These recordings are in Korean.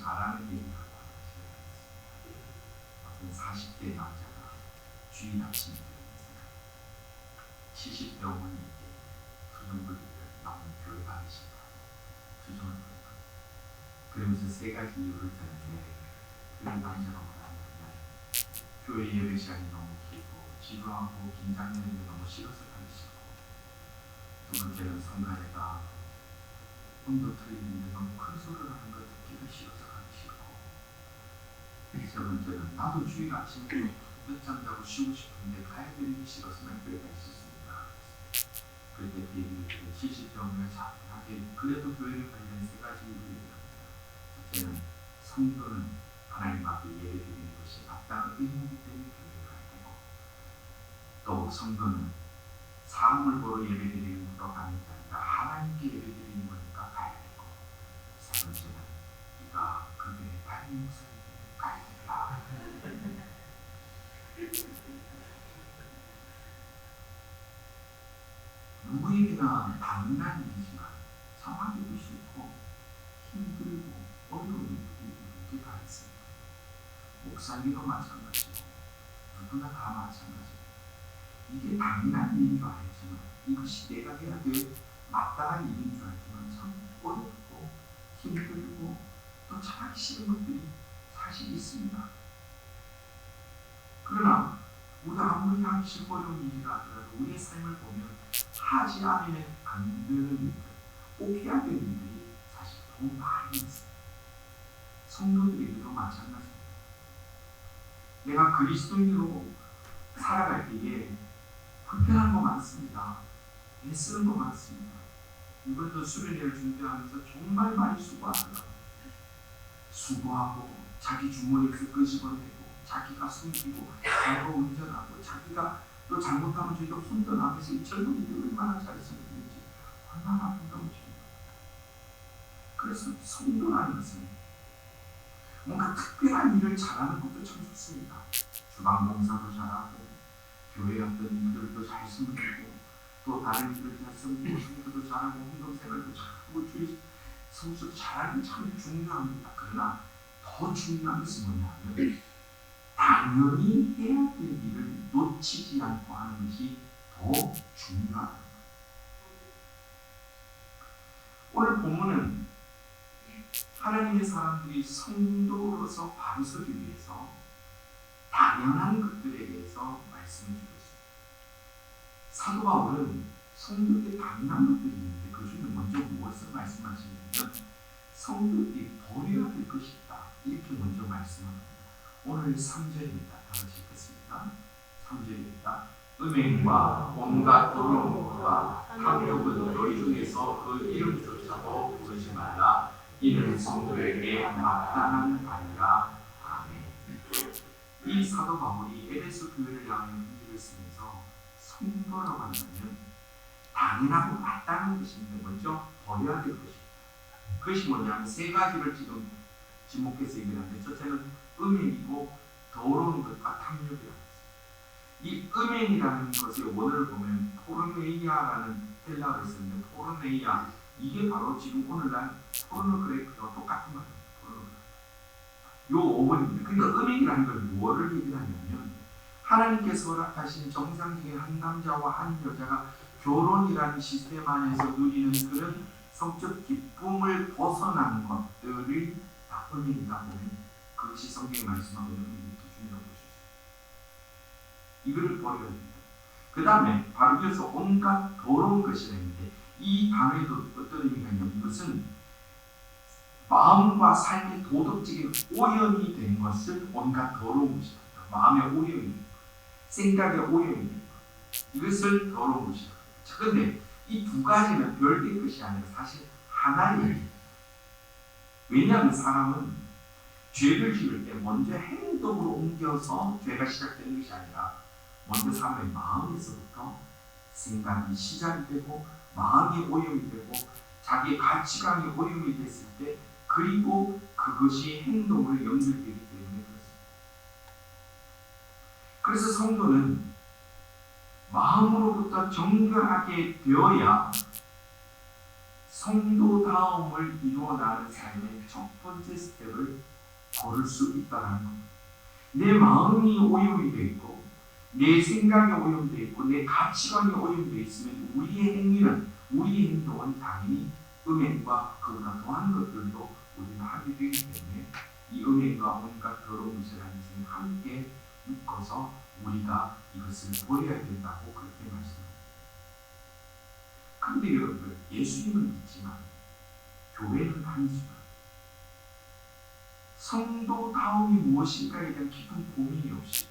잘하는 얘기라고 하시는 40대 남자가 주인 아침에 70대 어머니에게 수정부리를 나온 교회가 계신다. 주정을 부렸다. 그러면서 세 가지 이유를 드는데 그 남자가 뭐라냐면 교회 예배 시간이 너무 길고 지루하고 긴장되는 게 너무 싫어서 가기 싫고, 두 번째는 성가대가 혼도 틀리는데 너무 큰 소리를 하는 것 듣기가 싫어서 가기 싫고, 세 번째는 나도 주일 아침에 늦잠 자고 쉬고 싶은데 가야 되는 게 싫었으면 교회가 있었습니다. 그럴 때 그 얘기를 들은 70대 어머니가 차분하게 그래도 교회를 가려는 세 가지 이유를 얘기합니다. 첫째는 성도는 하나님 앞에 예배드리는 것이 마땅한 의무이기 때문에 교회를 가야 되고, 또 성도는 사람을 보러 예배드리는 것도 가는 게 아니라 하나님께 예배드리는 거니까 가야 되고, 세 번째는 네가 그 교회 다른 목사님께 가야 된다. 누구에게나 당연한 일이지만 참하기도 싫고 힘들고 어려운 일들이 우리에게 다 있습니다. 목사님도 마찬가지고 누구나 다 마찬가지고, 이게 당연한 일인 줄 알지만 이것이 내가 해야 될 마땅한 일인 줄 알지만 참 어렵고 힘들고 또 참하기 싫은 것들이 사실 있습니다. 그러나 우리가 아무리 하기 싫고 어려운 일이라 하더라도 우리의 삶을 보면 하지 않으면 안 되는 일들, 꼭 해야 되는 일들이 사실 너무 많이 있습니다. 성도들에게도 마찬가지입니다. 내가 그리스도인으로 살아갈 때에 불편한 거 많습니다. 애쓰는 거 많습니다. 이번에도 수련회를 준비하면서 정말 많이 수고하더라고요. 수고하고 자기 주머니에서 끄집어내고 자기가 숨기고 자기가 운전하고 자기가 또 잘못하면 저희가 혼돈하면서 이 젊은이들이 얼마나 잘했었는지 얼마나 아름다우십니까. 그래서 성도라는 것은 뭔가 특별한 일을 잘하는 것도 참 좋습니다. 주방 봉사도 잘하고 교회 어떤 일들도 잘 섬기고 또 다른 일을 잘 섬기고 성도도 잘하고 운동생활도 잘하고 주의 성수도 잘하는 게 참 중요합니다. 그러나 더 중요한 것은 뭐냐면 당연히 해야 될 일을 놓치지 않고 하는 것이 더 중요하다. 오늘 본문은 하나님의 사람들이 성도로서 바로 서기 위해서 당연한 것들에 대해서 말씀을 주고 있습니다. 사도 바울은 성도들의 당연한 것들이 있는데 그 중에 먼저 무엇을 말씀하시냐면 성도들이 버려야 될 것이 있다. 이렇게 먼저 말씀합니다. 오늘 3절입니다. 다 같이 읽겠습니다. 3절입니다. 음행과 온갖 더러움과 탐욕은 너희 중에서 그 이름조차도 부르지 말라. 이는 성도에게 마땅한 바니라. 아멘. 이 사도 바울이 에베소 교회를 향하여 편지를 쓰면서 성도라고 한다면 당연하고 마땅한 것인데 먼저 버려야 될 것입니다. 그것이 뭐냐면 세 가지를 지금 지목해서 얘기하는데, 첫째는 음행이고 더러운 것과 탐욕이라고 했습니다. 이 음행이라는 것의 원어를 보면 포르네이아라는 헬라어를 쓰는데, 포르네이아 이게 바로 지금 오늘날 포르노그래피와 똑같은 말입니다. 요 어원입니다. 그러니까 음행이라는 걸 뭐를 얘기하냐면 하나님께서 허락하신 정상적인 한 남자와 한 여자가 결혼이라는 시스템 안에서 누리는 그런 성적 기쁨을 벗어난 것들을 다 음행이다 보면 그것이 성경에 말씀하고 있는 기준이라고 볼 수 있습니다. 이거를 버려야 됩니다. 그 다음에 바로 이어서 온갖 더러운 것이라 했는데 이 단어에도 어떤 의미가 있냐면 이것은 마음과 삶의 도덕적인 오염이 된 것을 온갖 더러운 것이다. 마음의 오염이, 생각의 오염이 된 것, 이것을 더러운 것이다. 자, 근데 이 두 가지는 별개의 것이 아니라 사실 하나예요. 왜냐하면 사람은 죄를 지을 때 먼저 행동으로 옮겨서 죄가 시작되는 것이 아니라 먼저 사람의 마음에서부터 생각이 시작이 되고 마음이 오염이 되고 자기의 가치관이 오염이 됐을 때 그리고 그것이 행동으로 연결되기 때문에 그렇습니다. 그래서 성도는 마음으로부터 정결하게 되어야 성도다움을 이루어나가는 삶의 첫 번째 스텝을 걸을 수 있다는 겁니다. 내 마음이 오염이 되어 있고 내 생각이 오염되어 있고 내 가치관이 오염되어 있으면 우리의 행위는, 우리의 행동은 당연히 음행과 그보다 더한 것들도 우리는 하게 되기 때문에 이 음행과 온갖 더러운 것이라는 것은 함께 묶어서 우리가 이것을 버려야 된다고 그렇게 말씀합니다. 그런데 여러분들, 예수님은 믿지만 교회는 다니지만 성도다움이 무엇인가에 대한 깊은 고민이 없이,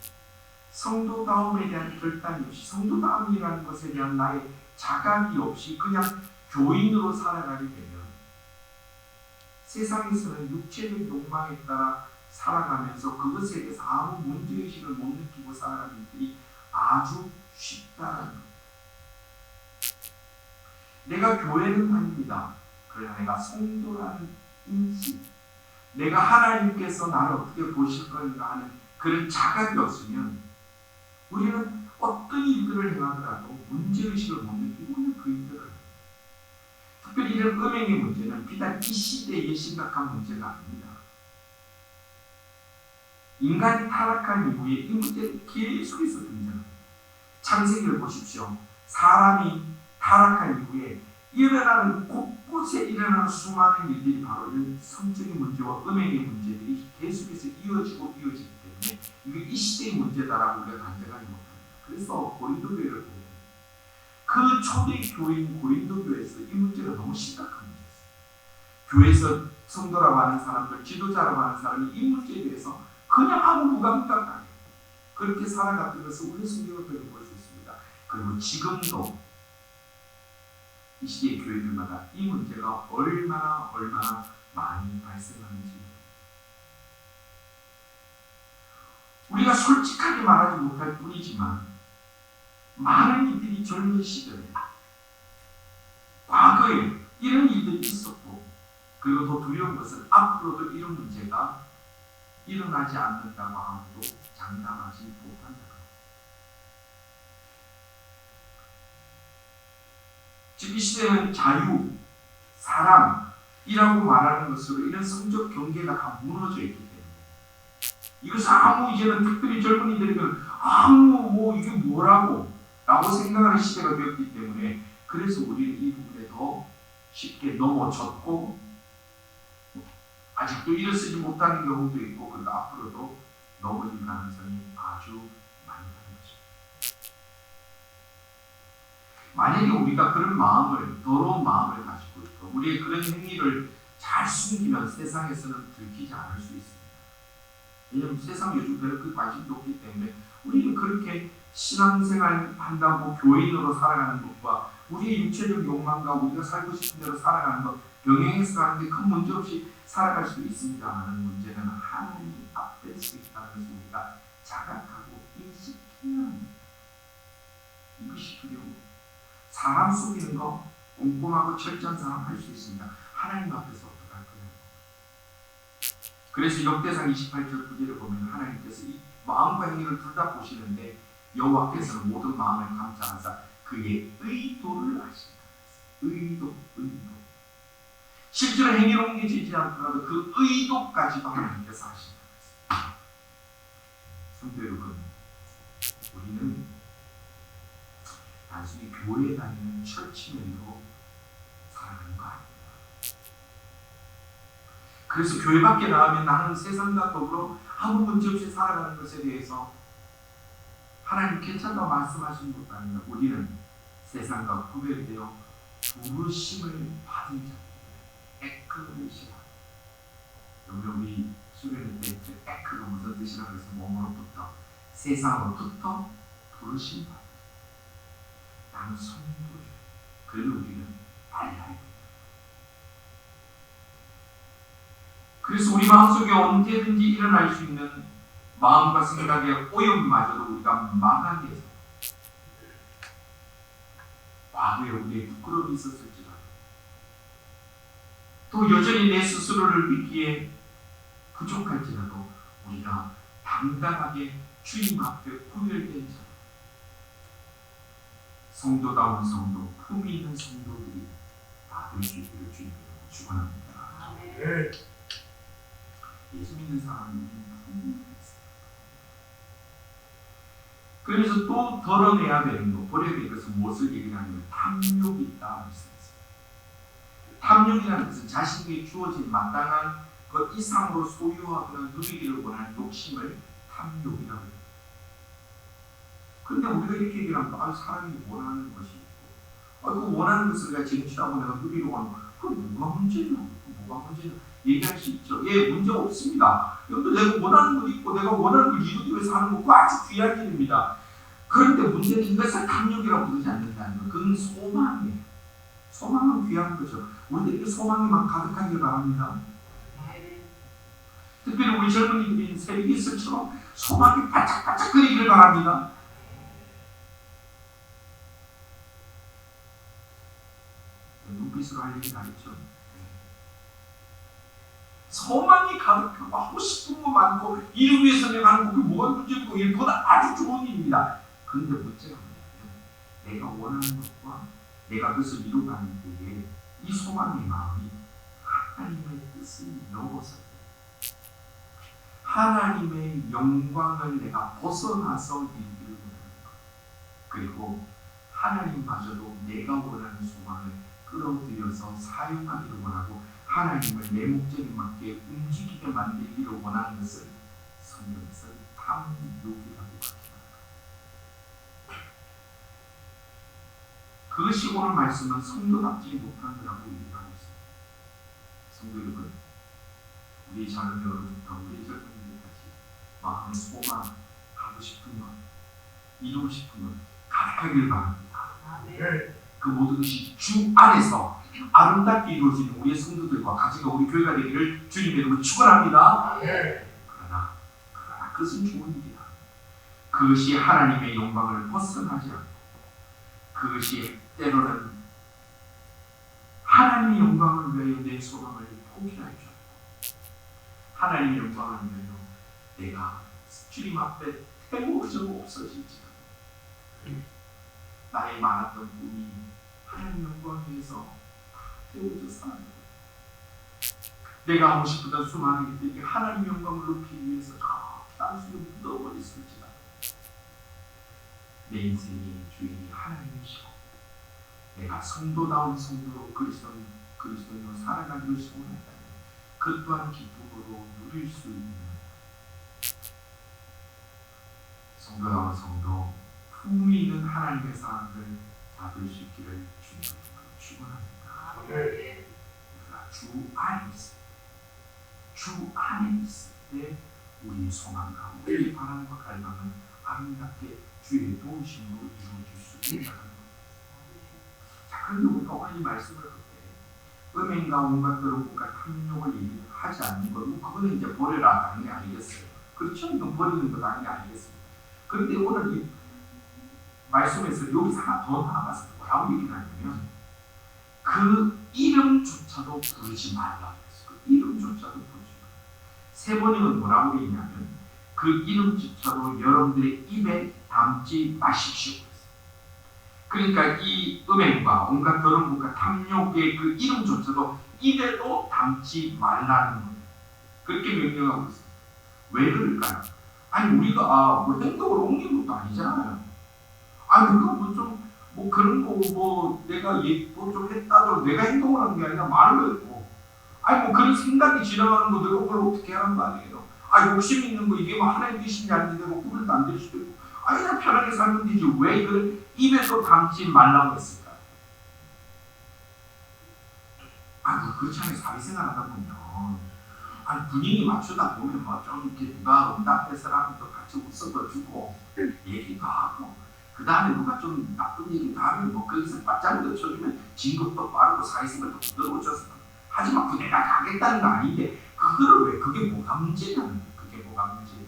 성도다움에 대한 결단이 없이, 성도다움이라는 것에 대한 나의 자각이 없이 그냥 교인으로 살아가게 되면 세상에서는 육체적 욕망에 따라 살아가면서 그것에 대해서 아무 문제의식을 못 느끼고 살아가는 일들이 아주 쉽다는 것. 내가 교회는 다닙니다. 그러나 내가 성도라는 인식, 내가 하나님께서 나를 어떻게 보실 건가 하는 그런 자각이 없으면 우리는 어떤 일들을 행하더라도 문제의식을 못 느끼고 있는 그 일들을 합니다. 특별히 이런 음행의 문제는 비단 이 시대의 심각한 문제가 아닙니다. 인간이 타락한 이후에 이 문제는 계속해서 등장합니다. 창세기를 보십시오. 사람이 타락한 이후에 일어나는, 곳곳에 일어나는 수많은 일들이 바로 이런 성적인 문제와 음행의 문제들이 계속해서 이어지기 때문에 이게 이 시대의 문제다라고 우리가 단정하지 못합니다. 그래서 고린도 교회를 보면 그 초대 교회인 고린도 교회에서 이 문제가 너무 심각한 문제였어요. 교회에서 성도라고 하는 사람들, 지도자라고 하는 사람이 이 문제에 대해서 그냥 아무 무감각 안 해요. 그렇게 살아갔던 것을 우리 성경을 볼 수 있습니다. 그리고 지금도 이 시대의 교회들마다 이 문제가 얼마나 많이 발생하는지 우리가 솔직하게 말하지 못할 뿐이지만 많은 이들이 젊은 시절에 과거에 이런 일들이 있었고, 그리고 더 두려운 것은 앞으로도 이런 문제가 일어나지 않는다고 하고도 장담하지 못한다. 즉 이 시대는 자유, 사랑이라고 말하는 것으로 이런 성적 경계가 다 무너져 있기 때문에 이것을 아무 이제는 특별히 젊은이들이면 이게 뭐라고 라고 생각하는 시대가 되었기 때문에 그래서 우리는 이 부분에 더 쉽게 넘어졌고 아직도 일어서지 못하는 경우도 있고 그리고 앞으로도 넘어질 가능성이 아주 많다는 것입니다. 만약에 우리가 그런 마음을, 더러운 마음을 가지고 있고 우리의 그런 행위를 잘 숨기면 세상에서는 들키지 않을 수 있습니다. 왜냐하면 세상 요즘 별로 그 관심도 없기 때문에 우리는 그렇게 신앙생활 한다고 교인으로 살아가는 것과 우리의 육체적 욕망과 우리가 살고 싶은 대로 살아가는 것 병행해서 가는데 큰 문제 없이 살아갈 수도 있습니다만 문제는 하나님 앞에 서 있다는 것을 우리가 자각하고 인식해야 합니다. 이것이 두려워. 사람 속이는 거 꼼꼼하고 철저한 사람 할 수 있습니다. 하나님 앞에서 어떡할 거예요? 그래서 역대상 28절 9절을 보면 하나님께서 이 마음과 행위를 둘 다 보시는데 여호와께서는 모든 마음을 감찰하사 그의 의도를 아신다. 의도. 실제로 행위로 옮겨지지 않더라도 그 의도까지도 하나님께서 아신다. 성도 여러분, 우리는 단순히 교회에 다니는 철치맨으로 살아가는 거 아닙니다. 그래서 교회 밖에 나가면 나는 세상과 더불어 아무 문제 없이 살아가는 것에 대해서 하나님 괜찮다고 말씀하시는 것도 아닙니다. 우리는 세상과 구별되어 부르심을 받은 자입니다. 에클레시아. 우리 수련회 때 에클가 무슨 뜻이라고 해서 몸으로부터 세상으로부터 부르심 받은 자. 나는 성도죠. 그러면 우리는 알아야 됩니다. 그래서 우리 마음속에 언제든지 일어날 수 있는 마음과 생각의 오염마저도 우리가 막아내서 과거에 우리의 부끄러움이 있었을지라도 또 여전히 내 스스로를 믿기에 부족할지라도 우리가 당당하게 주님 앞에 구별된 자, 성도다운 성도, 품위 있는 성도들이 다 받을 수 있기를 주님으로 축원합니다. 예수 믿는 사람은 탐욕이 있어요. 그래서 또 덜어내야 되는 거, 버려야 될 것은 무엇을 얘기하냐면 탐욕이 있다 말씀했어요. 탐욕이라는 것은 자신에게 주어진 마땅한 것 이상으로 소유하거나 누리기를 원하는 욕심을 탐욕이라고 해요. 그런데 우리가 이렇게 얘기하면 사람이 원하는 것이 있고 그 원하는 것을 내가 쟁취하고 내가 누리려고 하는 거 그건 뭐가 문제냐? 뭐가 문제냐? 얘기할 수 있죠. 예, 문제 없습니다. 여러분 내가 원하는 것 있고 내가 원하는 걸 이루기 위해서 하는 거 아주 귀한 일입니다. 그런데 문제는 이것을 탐욕이라고 부르지 않는다는 거. 그건 소망이에요. 소망은 귀한 거죠. 우리들에게 소망이만 가득하길 바랍니다. 특별히 우리 젊은이들이 새벽 이슬처럼 소망이 반짝반짝거리기를 바랍니다. 눈빛으로 할 얘기 다 했죠. 소망이 가득하고 하고 싶은 거 많고 이를 위해서 내가 하는 거 그게 뭐가 문제고 일보다 아주 좋은 일입니다. 그런데 문제가 뭐냐면 내가 원하는 것과 내가 그것을 이루가는 때에 이 소망의 마음이 하나님의 뜻을 넘어서 하나님의 영광을 내가 벗어나서 이루기를 원하는 것, 그리고 하나님마저도 내가 원하는 소망을 끌어들여서 사용하기를 원하고 하나님을 내 목적에 맞게 움직이게 만들기를 원하는 것을 성경에서 탐욕이라고 합니다. 그것이 오늘 말씀은 성도답지 못한 거라고 얘기하고 있습니다. 성도 여러분, 우리 작은 여러분부터 우리 젊은이들까지 마음의 소망, 하고 싶은 것, 이루고 싶은 것 가득하길 바랍니다. 그 모든 것이 주 안에서 아름답게 이루어지는 우리의 성도들과 가지가 우리 교회가 되기를 주님의 이름으로 축원합니다. 그러나 그것은 좋은 일이다. 그것이 하나님의 영광을 벗어나지 않고 그것이 때로는 하나님의 영광을 위하여 내 소망을 포기할 줄 알고 하나님의 영광을 위하여 내가 주님 앞에 태워져 없어질지라도 나의 많았던 꿈이 하나님 영광 위해서 태워져 살아가고 내가 하고 싶었던 수많은 일들이 하나님 영광을 높이기 위해서 단순히 묻어버렸을지라도 내 인생의 주인이 하나님이시고 내가 성도다운 성도로 그리스도인으로 살아가기를 소원한다면 그 또한 기쁨으로 누릴 수 있는 성도다운 성도 품위 있는 하나님의 사람들 다 될 수 있기를 주님으로 축원합니다. 그러나 주 안에 있을 때, 주 안에 있을 때 우리 소망과 우리 바람과 갈망은 아름답게 주의 도우심으로 이루어질 수 있다는 것. 자, 그런데 우리가 오늘 이 말씀을 볼 때 음행과 온갖 더러움과 탐욕을 얘기하지 않는 건 그거는 이제 버려라 당연히 알겠어요. 그렇죠? 이건 버리는 거 당연히 알겠습니다. 그런데 오늘 이 말씀에서 여기서 하나 더 나아가서 뭐라고 얘기를 하냐면 그 이름조차도 부르지 말라. 그 이름조차도 부르지 말라. 세 번역은 뭐라고 얘기하냐면 그 이름조차도 여러분들의 입에 담지 마십시오. 그러니까 이 음행과 온갖 더러운 것과 탐욕의 그 이름조차도 입에도 담지 말라는 거예요. 그렇게 명령하고 있습니다. 왜 그럴까요? 아니 우리가 뭐 행동을 옮긴 것도 아니잖아요. 아니 그거 뭐 그런 거 뭐 내가 좀 했다도 내가 행동을 하는 게 아니라 말로 했고 아니 뭐 그런 생각이 지나가는 거 내가 그걸 어떻게 하는 거 아니에요. 욕심 있는 거 이게 뭐 하나님 뜻인지 아닌지 내가 구분도 안 될 수도 있고 그냥 편하게 살면 되지 왜 이걸 입에서 담지 말라고 했을까? 그렇잖아요. 사회생활 하다 보면 분위기 맞추다 보면 뭐 좀 이렇게 누가 응답할 사람도 같이 웃어도 주고 얘기도 하고 그 다음에 누가 좀 나쁜 얘기도 하면 뭐 거기서 맞장구 쳐주면 진급도 빠르고 사회생활도 부드러워져서 하지만 그 내가 가겠다는 거 아닌데 그거를 왜 그게 뭐가 문제냐는 거예요. 그게 뭐가 문제예요.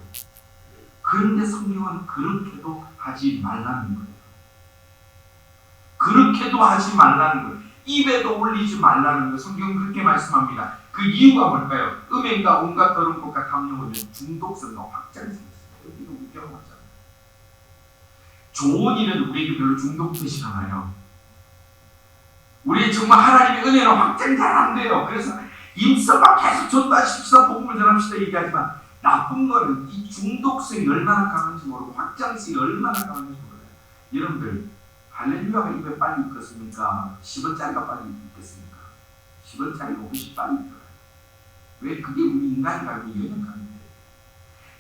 그런데 성경은 그렇게도 하지 말라는 거예요. 그렇게도 하지 말라는 거예요. 입에도 올리지 말라는 거예요. 성경은 그렇게 말씀합니다. 그 이유가 뭘까요? 음행과 온갖 더러운 것과 탐욕은 중독성과 확장이 생겼습니다. 여기도 우리 경험하잖아요. 좋은 일은 우리에게 별로 중독되지 않아요. 우리 정말 하나님의 은혜로 확장이 잘 안 돼요. 그래서 임서가 계속 전도하십시다, 복음을 전합시다 얘기하지만 나쁜 거는 이 중독성이 얼마나 강한지 모르고 확장성이 얼마나 강한지 몰라요. 여러분들 할렐루야가 입에 빨리 익었습니까? 10원짜리가 빨리 익겠습니까? 10원짜리가 훨씬 빨리 익어요. 왜? 그게 우리 인간이 가지고 연약함인데.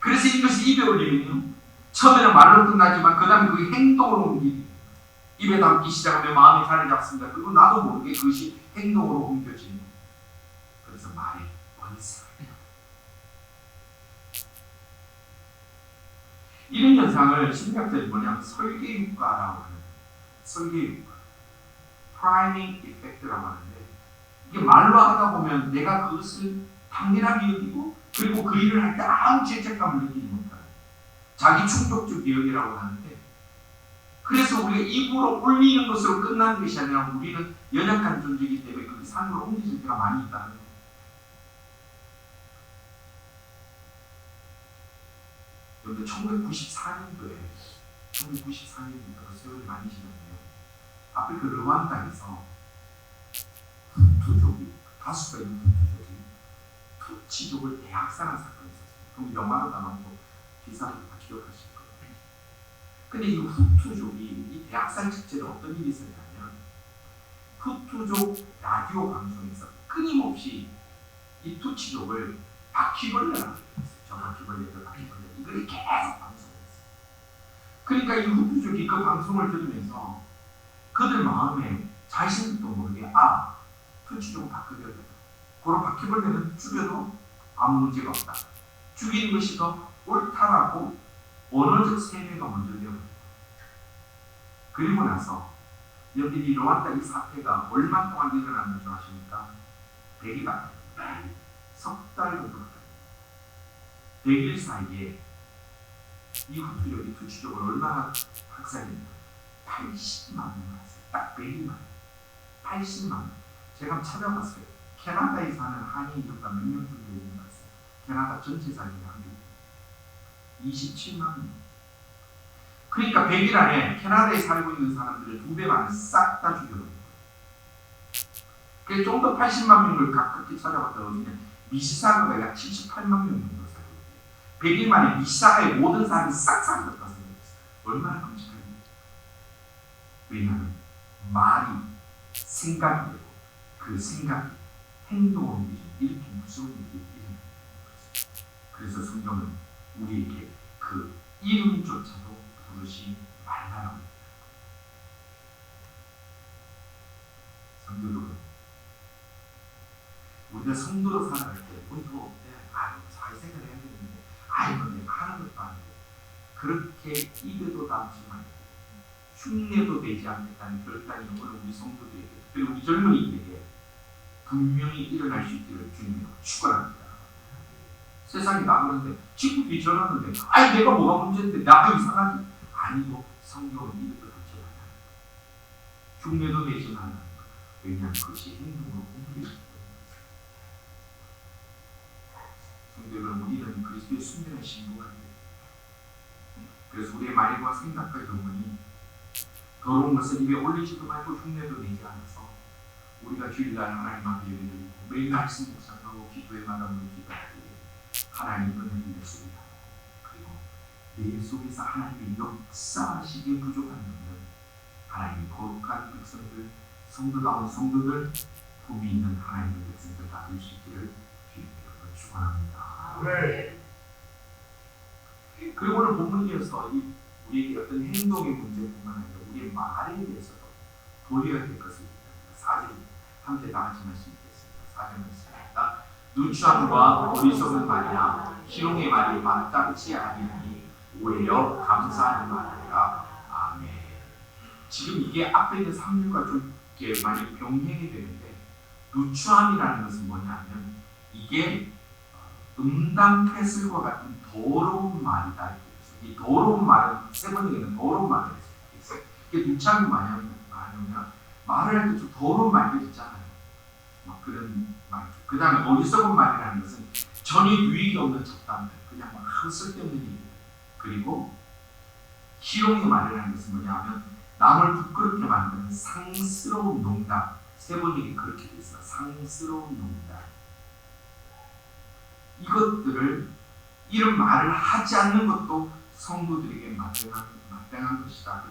그래서 이것이 입에 올리면요, 처음에는 말로 끝나지만 그 다음에 그게 행동으로 옮기고, 입에 담기 시작하면 마음이 자리 잡습니다. 그리고 나도 모르게 그것이 행동으로 옮겨지는 거예요. 그래서 말에 번성해요. 이런 현상을 심리학자들이 뭐냐면 설계효과라고 하는, 설계효과, 프라이밍 이펙트라고 하는데, 이게 말로 하다 보면 내가 그것을 당연하게 여기고, 그리고 그 일을 할 때 아무 죄책감을 느끼지 못하는 자기 충족적 기억이라고 하는데, 그래서 우리가 입으로 올리는 것으로 끝나는 것이 아니라 우리는 연약한 존재이기 때문에 그게 삶으로 옮겨질 때가 많이 있다는 거예요. 여러분들 1994년도에 세월이 많이 지났네요. 아프리카 르완다에서 후투족이, 다수가 있는 후투족이 투치족을 대학살한 사건이 있었어요. 그럼 영화로 다 나오고 기사도 다 기억하실 거예요. 근데 이 후투족이 이 대학살 직전에 어떤 일이 있었냐면, 후투족 라디오 방송에서 끊임없이 이 투치족을 바퀴벌레라고 했어요. 저 바퀴벌레들 이걸 계속 방송했어요. 그러니까 이 후투족이 그 방송을 들으면서 그들 마음에 자신도 모르게 투치족은 바퀴벌레다. 그런 바퀴벌레는 죽여도 아무 문제가 없다. 죽이는 것이 더 옳다라고 언어적 세뇌가 먼저 되어버려요. 그리고 나서 여기 이 르완다 이 사태가 얼마 동안 일어났는 줄 아십니까? 100일, 석 달 정도 가까이. 100일 사이에 이 후투족이 투치족을 얼마나 학살했냐? 80만 명을 했어요. 딱 100일 만에 80만 명. 제가 한번 찾아봤어요. 캐나다에 사는 한인 인구가 몇 명 정도 있는 것 같아요. 캐나다 전체 사는 한국 27만 명. 그러니까 100일 안에 캐나다에 살고 있는 사람들을 2배만을 싹 다 죽여버린 거예요. 그래서 좀 더 80만 명을 가깝게 찾아봤더니 미시사가가 약 78만 명 정도 살고 있대요. 100일 만에 미시사가의 모든 사람이 싹 사라졌다 생각했어요. 얼마나 끔찍한지. 왜냐하면 말이 생각이 되고 그 생각이 행동으로 옮기는 이렇게 무서운 일이 일어나는 거죠. 그래서 성경은 우리에게 그 이름조차도 부르지 말라고 합니다. 성도 여러분, 우리가 성도로 살아갈 때 우리도 사회생활 해야 되는데 내가 하는 것도 아닌데 그렇게 입에도 담지 말고 흉내도 되지 않겠다는 결단이 오늘 우리 성도들에게, 그리고 우리 젊은이들에게 분명히 일어날 수 있기를 주님으로 축원합니다. 세상이 나그런데 친구들이 저러는데 내가 뭐가 문제인데 나가 이상하지? 아니고 성경은 입에도 담지 말라. 흉내도 내지 말라. 왜냐하면 그것이 행동으로 옮기기 때문에. 성도는 우리는 그리스도의 순전한 신부가 돼요. 그래서 우리의 말과 생각과 영혼이 더러운 것을 입에 올리지도 말고 흉내도 내지 않아서 우리가 주일날 하나님 앞에 예배드리고 매일 말씀 묵상하고 기도의 마음으로 기도하기에 하나님 은혜를 내수리하고, 그리고 내 속에서 하나님의 역사하시기에 부족한 것은 하나님의 거룩한 백성들, 성도다운 성도들, 품이 있는 하나님의 백성들 다 될 수 있기를 주님께로 축원합니다. 네. 그리고 오늘 본문이어서 우리에게 어떤 행동의 문제뿐만 아니라 우리의 말에 대해서도 보여야 될 것을 얘기합니다. 4절 함께 다 같이 말씀드리겠습니다. 4절 말씀입니다. 누추함과 어리석은 말이나 희롱의 말이 마땅치 아니하니 오히려 감사하는 말이라. 아멘. 지금 이게 앞에 있는 3절과 좀 많이 병행이 되는데, 누추함이라는 것은 뭐냐면 이게 음담패슬과 같은 더러운 말이다. 이 더러운 말은 세 번째는 더러운 말을 했어요. 이게 누추함이 뭐냐면 말을 할 때 좀 더러운 말들 있잖아요. 막 그런 말. 그 다음에 어리석은 말이라는 것은 전혀 유익이 없는 잡담들, 그냥 막 쓸데없는 얘기들. 그리고 희롱의 말이라는 것은 뭐냐면 남을 부끄럽게 만드는 상스러운 농담, 세 번역이 그렇게 돼 있어. 상스러운 농담. 이것들을 이런 말을 하지 않는 것도 성도들에게 마땅한 것이다.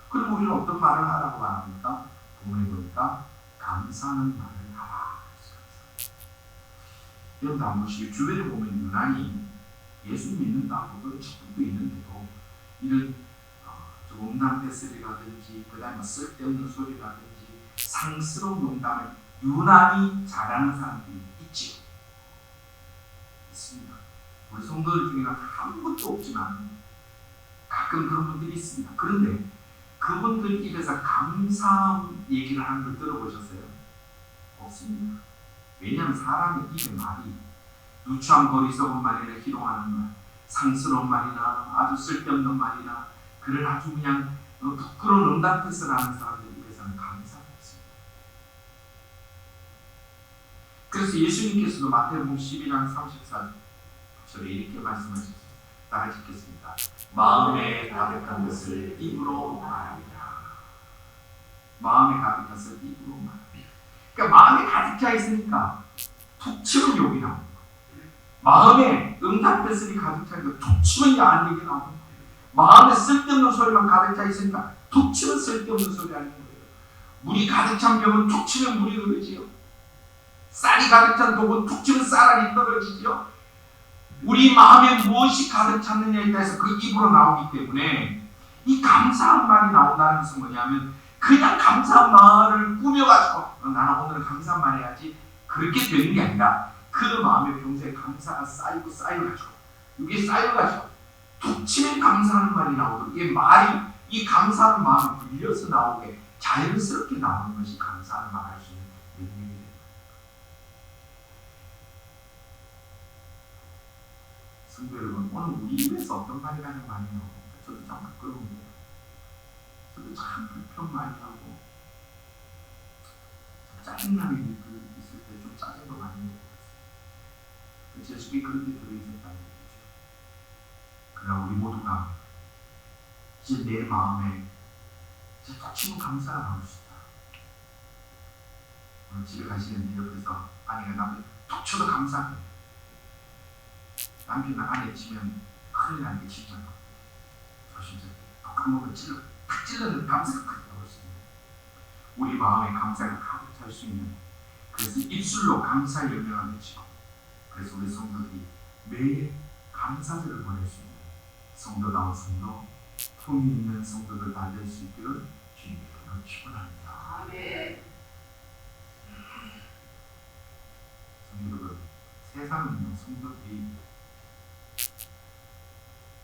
그리고 우리는 어떤 말을 하라고 말합니까? 본문에 보니까 감사하는 말을 하라. 여러분 한 번씩 주변에 보면 유난히 예수 믿는다고 그런 친구도 있는데도 이런 농담패슬이라든지 그 다음에 쓸데없는 소리라든지 상스러운 농담을 유난히 잘하는 사람들이 있지요. 있습니다. 우리 성도들 중에는 아무것도 없지만 가끔 그런 분들이 있습니다. 그런데 그분들 입에서 감사한 얘기를 하는 걸 들어보셨어요? 없습니다. 왜냐하면 사람의 입에 말이 누추한 거리석은 말이나 희롱하는 말, 상스러운 말이나 아주 쓸데없는 말이나 그를 아주 그냥 부끄러운 응답뜻을 하는 사람들 입에서는 감사가 없습니다. 그래서 예수님께서도 마태복음 12장 34절에 이렇게 말씀하셨습니다. 다 같이 읽겠습니다. 마음에 가득한 것을 입으로 말합니다. 마음에 가득한 것을 입으로 말합니다. 그러니까 마음에 가득 차 있으니까 툭 치면 욕이 나옵니다. 마음에 응답했으니 가득 차 있으니까 툭 치면 야한 얘기 나옵니다. 마음에 쓸데없는 소리만 가득 차 있으니까 툭 치면 쓸데없는 소리 하는 거예요. 물이 가득 찬 병은 툭 치면 물이 흐르지요. 쌀이 가득 찬 독은 툭 치면 쌀알이 떨어지지요. 우리 마음에 무엇이 가득 찼느냐에 따라서 그 입으로 나오기 때문에 이 감사한 말이 나온다는 것은 뭐냐면 그냥 감사한 말을 꾸며가지고 나는 오늘은 감사한 말 해야지 그렇게 되는 게 아니라 그 마음에 평소에 감사가 쌓여가지고 이게 쌓여가지고 툭 치면 감사하는 말이 나오도록 이 감사하는 마음이 불려서 나오게 자연스럽게 나오는 것이 감사한 말 할 수 있는 능력이에요. 성도 여러분, 오늘 우리 입에서 어떤 말이 가장 많이 나옵니까? 저도 참 부끄러운데 저도 참 불평 많이 하고 짜증나는 일들 있을 때 좀 짜증도 많이 내고 제 속에 그런 게 들어있었다는 얘기죠. 그러나 우리 모두가 이제 내 마음에 이제 툭치면 감사가 나올 수 있다. 오늘 집에 가시는 옆에서 아내가 남편 툭 쳐도 감사해. 남편은 아내 치면 큰일 나는 게 진짜 조심스럽게 톡 먹을 탁 찔러는 감사가 크게 나올 수 있는 우리 마음에 감사가 가득 찰 수 있는 그래서 입술로 감사의 열명을 맺히고 그래서 우리 성도들이 매일 감사절을 보낼 수 있는 성도다운 성도, 품이 있는 성도들 다 될 수 있기를 주님께로 축원합니다. 성도들, 세상에 있는 성도들이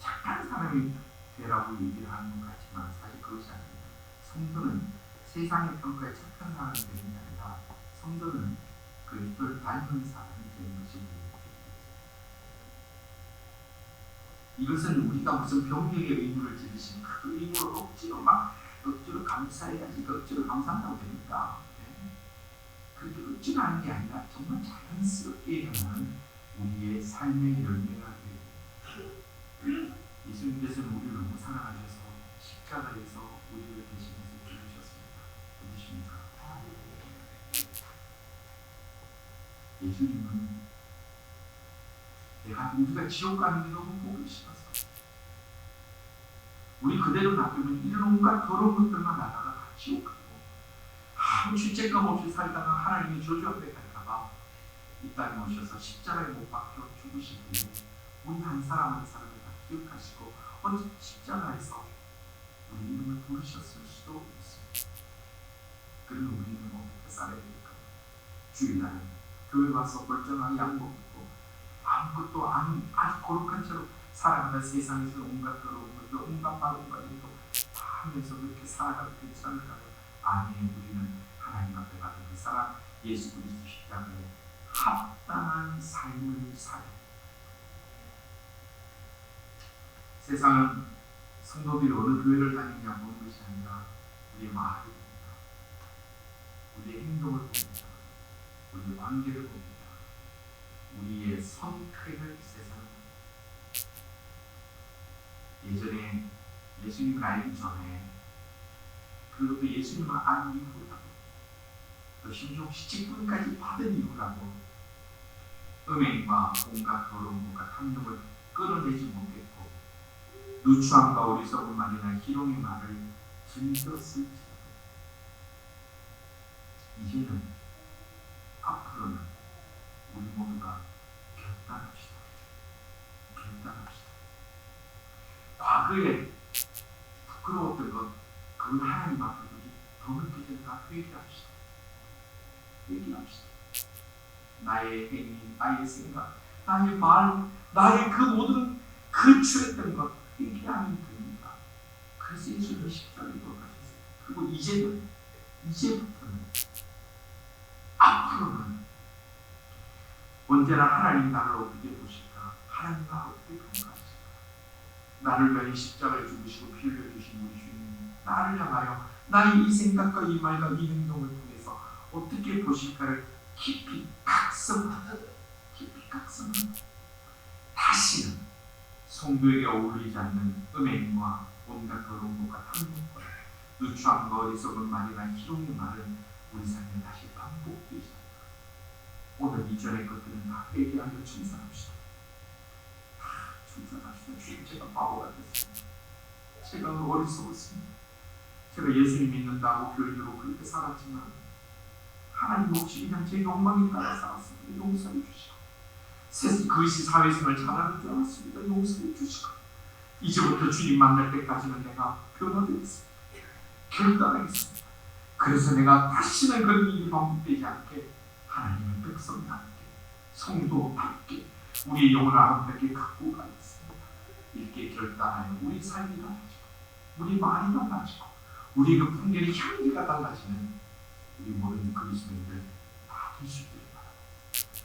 착한 사람이 되라고 얘기를 하는 것 같지만 사실 그것이 아닙니다. 성도는 세상의 평가에 착한 사람이 되는 게 아니라 성도는 그리스도를 닮은 사람이 되는 것이 이것은 우리가 무슨 병력의 의무를 지르신 그 의무를 억지로 감사해야지 억지로 감사한다고 됩니까? 네. 그렇게 억지로 하는 게 아니라 정말 자연스럽게 일어나는 우리의 삶의 열매가 됩니다. 예수님께서는 우리를 너무 사랑하셔서 십자가에서 우리를 대신해서 죽으셨습니다. 믿으십니까? 예수님은 내가 우리가 지옥 가는 게 너무 보기 싫어서 우리 그대로 놔두면 이런 온갖 더러운 것들만 나다가 다 지옥 가고 아무 죄책감 없이 살다가 하나님의 저주 앞에 갈까봐 이 땅에 오셔서 십자가에 못 박혀 죽으시기에 우리 한 사람 한 사람을 다 기억하시고 어느 십자가에서 우리 이름을 부르셨을 수도 있습니다. 그러면 우리는 어떻게 살아야 될까? 주일날에 교회 와서 멀쩡하게 양복 입고 아무것도 아주 거룩한 채로 살아가다 세상에서 온갖 더러운 것들, 온갖 바른과 일도 다 하면서 그렇게 살아가도 괜찮을까요? 아니, 우리는 하나님 앞에 받은 그 사랑 예수 그리스도 십자가에 합당한 삶을 살아야 합니다. 세상은 성도들이 어느 교회를 다니느냐 보는 것이 아니라 우리의 말을 봅니다. 우리의 행동을 봅니다. 우리의 관계를 봅니다. 우리의 선택을 세상을 봅니다. 예전에 예수님을 알기 전에 그리고 또 예수님을 안 이후로도 또 심지어 시집분까지 받은 이유라고 음행과 온갖 더러움과 탐욕을 끊어내지 못했고 누추함과 어리석은 말이나 희롱의 말을 즐겼을지라도 이제는 앞으로는 우리 모두가 결단합시다. 과거에 부끄러웠던 것 그걸 하나님 앞에 두지 더 늦기 전에 다 회개합시다. 나의 행위, 나의 생각, 나의 말, 나의 그 모든 근처했던 것 회개하면 됩니다. 그래서 예수님이 십자가에 돌아가셨어요. 그리고 이제부터는 앞으로는 언제나 하나님 나를 어떻게 보실까? 하나님 나를 어떻게 평가하실까? 나를 위하여 십자가를 죽으시고 피 흘려주신 우리 주님 나를 향하여 나의 이 생각과 이 말과 이 행동을 통해서 어떻게 보실까를 깊이 각성하다. 다시는 성도에게 어울리지 않는 음행과 온갖 더러운 것과 탐욕과 누추함과 어리석은 말이나 희롱의 말은 우리 삶에 다시 반복되지 않도록 오늘 이전의 것들은 다 회개하며 청산합시다. 주님, 제가 바보가 됐습니다. 제가 어리석었습니다. 제가 예수님 믿는다고 교인으로 그렇게 살았지만 하나님 없이 그냥 제 욕망에 따라 살았습니다. 용서해 주시고 그것이 사회생활 잘하는 줄 알았습니다. 용서해 주시고 이제부터 주님 만날 때까지는 내가 변화되겠습니다. 결단하겠습니다. 그래서 내가 다시는 그런 일이 반복되지 않게 하나님의 백성답게 성도답게 우리의 영혼을 아름답게 갖고 가겠습니다. 이렇게 결단하여 우리 삶이 달라지고 우리 말이 달라지고 우리 그 풍경의 향기가 달라지는 우리 모든 그리스도인들 다 될 수 있기를 바랍니다.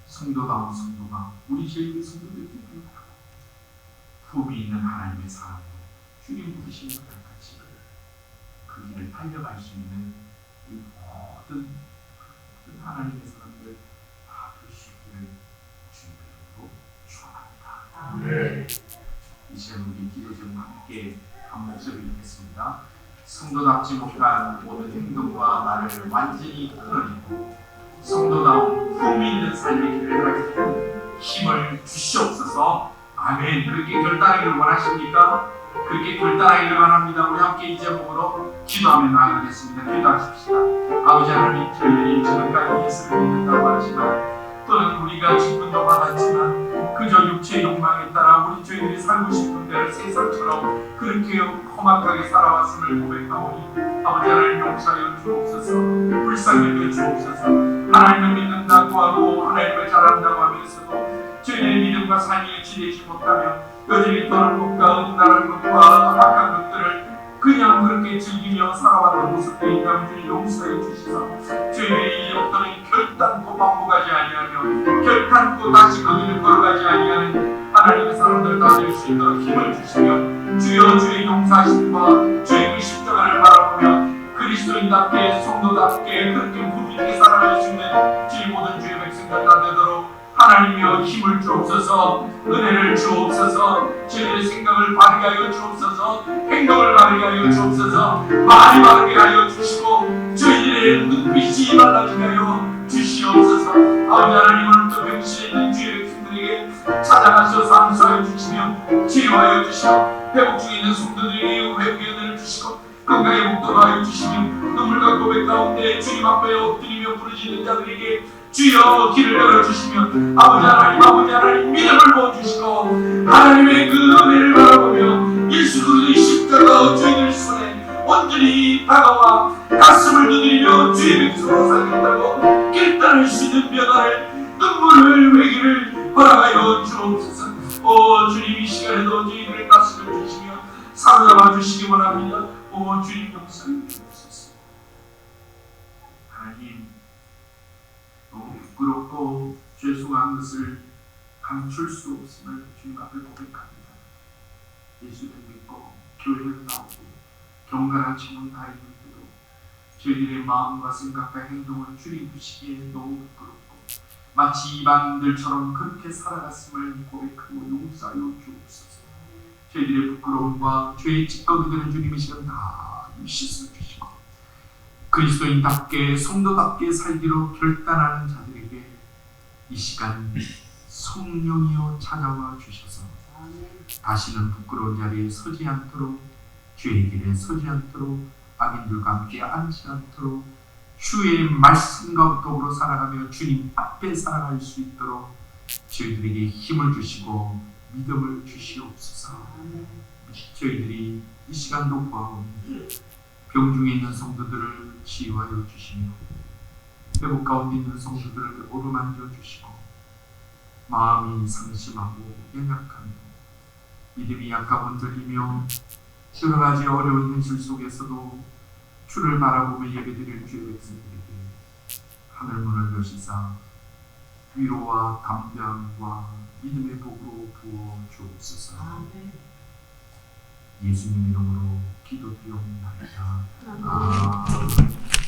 성도다운 성도가 우리 제일의 성도들 되기를 바라고 품이 있는 하나님의 사랑으로 주님 부르시는 것 같이 그 길을 달려갈 수 있는 이 모든 하나님의 사람들 다 될 수 있기를 주님으로 축원합니다. 네. 이제 우리 기도 좀 함께 한 목소리를 했습니다. 성도답지 못한 모든 행동과 말을 완전히 끊어내고 성도다운 품위 있는 삶의 길을 가지고 힘을 주시옵소서. 아멘. 그렇게 결단하기를 원하십니까? 그렇게 결단하기를 원합니다. 우리 함께 이 제목으로 기도하며 나아가겠습니다. 기도하십시다. 아버지 하나님, 저희들이 지금까지 예수를 믿는다고 하지만 또는 우리가 직분도 받았지만 그저 육체의 욕망에 따라 우리 저희들이 살고 싶은 대로 세상처럼 그렇게 험악하게 살아왔음을 고백하오니 아버지 하나님 용서하여 주옵소서. 불쌍히 여겨 주옵소서. 하나님을 믿는다고 하고 하나님을 잘한다고 하면서도 저희의 믿음과 삶이 지내지 못하며 여전히 더러운 것과 음란한 것과 악한 것들을 그냥 그렇게 즐기며 살아왔던 모습들이 있다면 주님 용서해 주시사 저희의 어떤 결단코 반복하지 아니하며 결단코 다시 그 길을 걸어가지 아니하는 하나님의 사람들 다 될 수 있도록 힘을 주시며 주여 주의 용사심과 주의 그 십자가를 바라보며 그리스도인답게 성도답게 그렇게 품 있게 살아갈 수 있는 주의 모든 주의 백성들 다 되도록 하나님이여 힘을 주옵소서. 은혜를 주옵소서. 저희들의 생각을 바르게 하여 주옵소서. 행동을 바르게 하여 주옵소서. 말이 바르게 하여 주시고 저희들의 눈빛이 달라지게 하여 주시옵소서. 아버지 하나님, 오늘도 병실에 있는 주의 백성들에게 찾아가셔서 안수하여 주시며 치료하여 주시고 회복 중에 있는 성도들에게 회복의 은혜를 주시고 건강의 복도도 하여 주시며 눈물과 고백 가운데 주님 앞에 엎드리며 부르짖는 자들에게 주여 길을 열어주시며 아버지 하나님 믿음을 부어주시고 하나님의 그 은혜를 바라보며 예수 그리스도의 십자가 주인의 손에 온전히 다가와 가슴을 두드리며 주의 백성으로 살겠다고 결단할 수 있는 변화를 눈물을 회개를 허락하여 주옵소서. 오 주님, 이 시간에도 저희들의 가슴을 주시며 사로잡아 주시기 원합니다. 오 주님, 용서해 주옵소서. 하나님, 너무 부끄럽고 죄송한 것을 감출 수 없음을 주님 앞에 고백합니다. 예수를 믿고 교회를 나오고 경건한ခြင်း은 다 있는데도 저희들의 마음과 생각과 행동을 주님 보시기에 너무 부끄럽고 마치 이방인들처럼 그렇게 살아갔음을 고백하고 용서하여 주옵소서. 저희들의 부끄러움과 죄의 찌꺼기들을 주님 이 시간 다 씻어 주시고 그리스도인답게 성도답게 살기로 결단하는 자들에게 이 시간 성령이여 찾아와 주셔서 다시는 부끄러운 자리에 서지 않도록, 주의 길에 서지 않도록, 악인들과 함께 앉지 않도록, 주의 말씀과 더불어 살아가며 주님 앞에 살아갈 수 있도록 저희들에게 힘을 주시고 믿음을 주시옵소서. 저희들이 이 시간도 구하오니 병중에 있는 성도들을 치유하여 주시며 회복 가운데 있는 성도들을 어루만져 주시고 마음이 상심하고 연약하며 믿음이 약하고 흔들리며 여러 가지 어려운 현실 속에서도 주를 바라보며 예배드릴 주의 백성들에게 하늘문을 여시사 위로와 담대함과 믿음의 복으로 부어 주옵소서. 예수님 이름으로 기도드리옵나이다. 아멘.